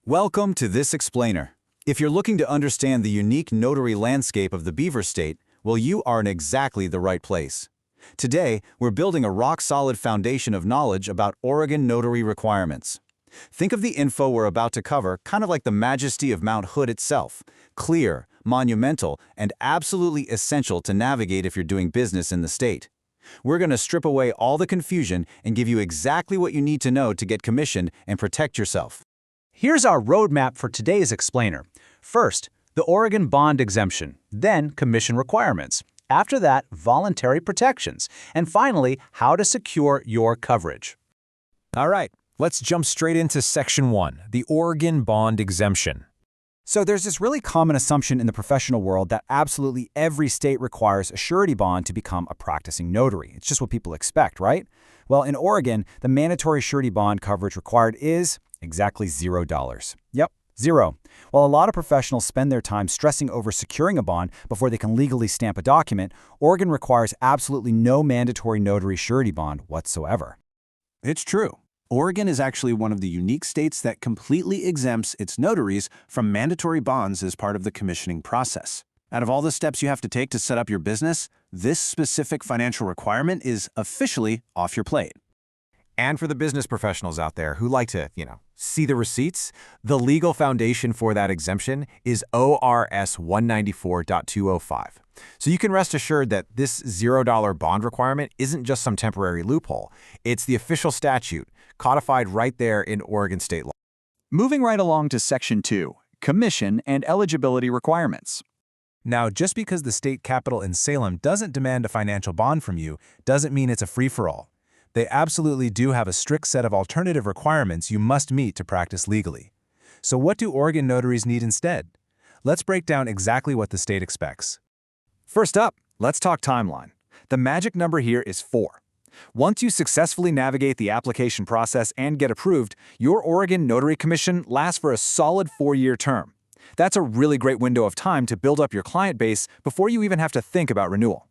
Welcome to this explainer. If you're looking to understand the unique notary landscape of the Beaver State, well, you are in exactly the right place. Today, we're building a rock-solid foundation of knowledge about Oregon notary requirements. Think of the info we're about to cover kind of like the majesty of Mount Hood itself, clear, monumental, and absolutely essential to navigate if you're doing business in the state. We're going to strip away all the confusion and give you exactly what you need to know to get commissioned and protect yourself. Here's our roadmap for today's explainer. First, the Oregon bond exemption, then commission requirements. After that, voluntary protections, and finally, how to secure your coverage. All right, let's jump straight into Section 1, the Oregon bond exemption. So there's this really common assumption in the professional world that absolutely every state requires a surety bond to become a practicing notary. It's just what people expect, right? Well, in Oregon, the mandatory surety bond coverage required is exactly $0. Yep, zero. While a lot of professionals spend their time stressing over securing a bond before they can legally stamp a document, Oregon requires absolutely no mandatory notary surety bond whatsoever. It's true. Oregon is actually one of the unique states that completely exempts its notaries from mandatory bonds as part of the commissioning process. Out of all the steps you have to take to set up your business, this specific financial requirement is officially off your plate. And for the business professionals out there who like to, see the receipts, the legal foundation for that exemption is ORS 194.205. So you can rest assured that this $0 bond requirement isn't just some temporary loophole. It's the official statute, codified right there in Oregon state law. Moving right along to Section 2, Commission and Eligibility Requirements. Now, just because the state capital in Salem doesn't demand a financial bond from you doesn't mean it's a free-for-all. They absolutely do have a strict set of alternative requirements you must meet to practice legally. So what do Oregon notaries need instead? Let's break down exactly what the state expects. First up, let's talk timeline. The magic number here is 4. Once you successfully navigate the application process and get approved, your Oregon Notary Commission lasts for a solid 4-year term. That's a really great window of time to build up your client base before you even have to think about renewal.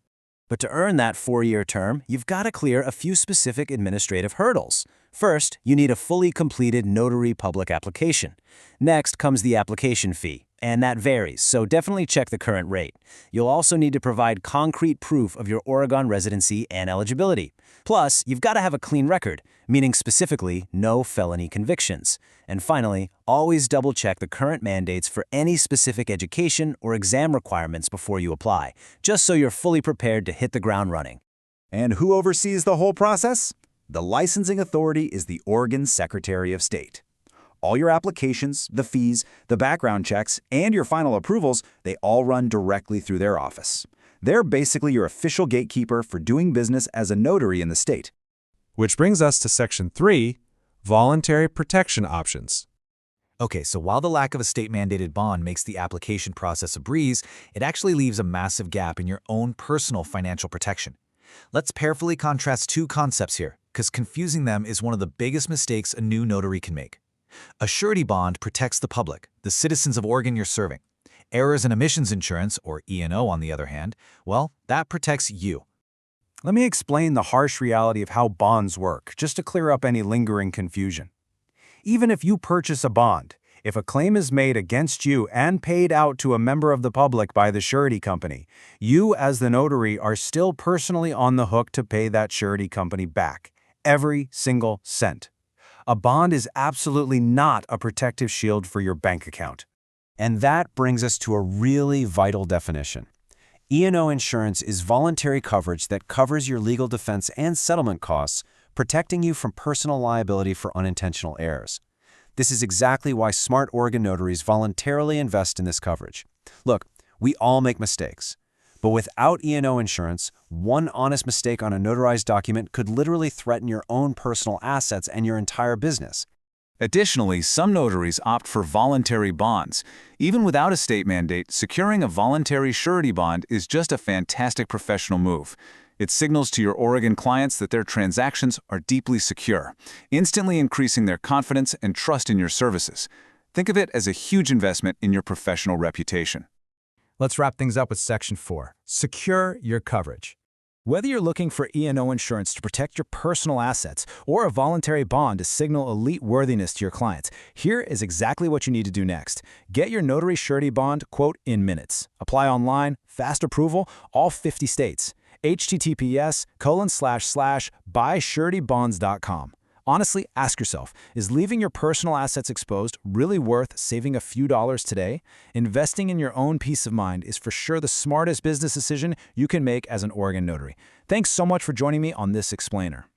But to earn that 4-year term, you've got to clear a few specific administrative hurdles. First, you need a fully completed notary public application. Next comes the application fee, and that varies, so definitely check the current rate. You'll also need to provide concrete proof of your Oregon residency and eligibility. Plus, you've got to have a clean record, meaning specifically no felony convictions. And finally, always double-check the current mandates for any specific education or exam requirements before you apply, just so you're fully prepared to hit the ground running. And who oversees the whole process? The licensing authority is the Oregon Secretary of State. All your applications, the fees, the background checks, and your final approvals, they all run directly through their office. They're basically your official gatekeeper for doing business as a notary in the state. Which brings us to Section 3, Voluntary Protection Options. Okay, so while the lack of a state-mandated bond makes the application process a breeze, it actually leaves a massive gap in your own personal financial protection. Let's carefully contrast two concepts here, because confusing them is one of the biggest mistakes a new notary can make. A surety bond protects the public, the citizens of Oregon you're serving. Errors and omissions insurance, or E&O on the other hand, well, that protects you. Let me explain the harsh reality of how bonds work, just to clear up any lingering confusion. Even if you purchase a bond, if a claim is made against you and paid out to a member of the public by the surety company, you as the notary are still personally on the hook to pay that surety company back, every single cent. A bond is absolutely not a protective shield for your bank account. And that brings us to a really vital definition. E&O insurance is voluntary coverage that covers your legal defense and settlement costs, protecting you from personal liability for unintentional errors. This is exactly why smart Oregon notaries voluntarily invest in this coverage. Look, we all make mistakes. But without E&O insurance, one honest mistake on a notarized document could literally threaten your own personal assets and your entire business. Additionally, some notaries opt for voluntary bonds. Even without a state mandate, securing a voluntary surety bond is just a fantastic professional move. It signals to your Oregon clients that their transactions are deeply secure, instantly increasing their confidence and trust in your services. Think of it as a huge investment in your professional reputation. Let's wrap things up with Section 4, Secure Your Coverage. Whether you're looking for E&O insurance to protect your personal assets or a voluntary bond to signal elite worthiness to your clients, here is exactly what you need to do next. Get your notary surety bond quote in minutes. Apply online, fast approval, all 50 states. https://buysuretybonds.com. Honestly, ask yourself, is leaving your personal assets exposed really worth saving a few dollars today? Investing in your own peace of mind is for sure the smartest business decision you can make as an Oregon notary. Thanks so much for joining me on this explainer.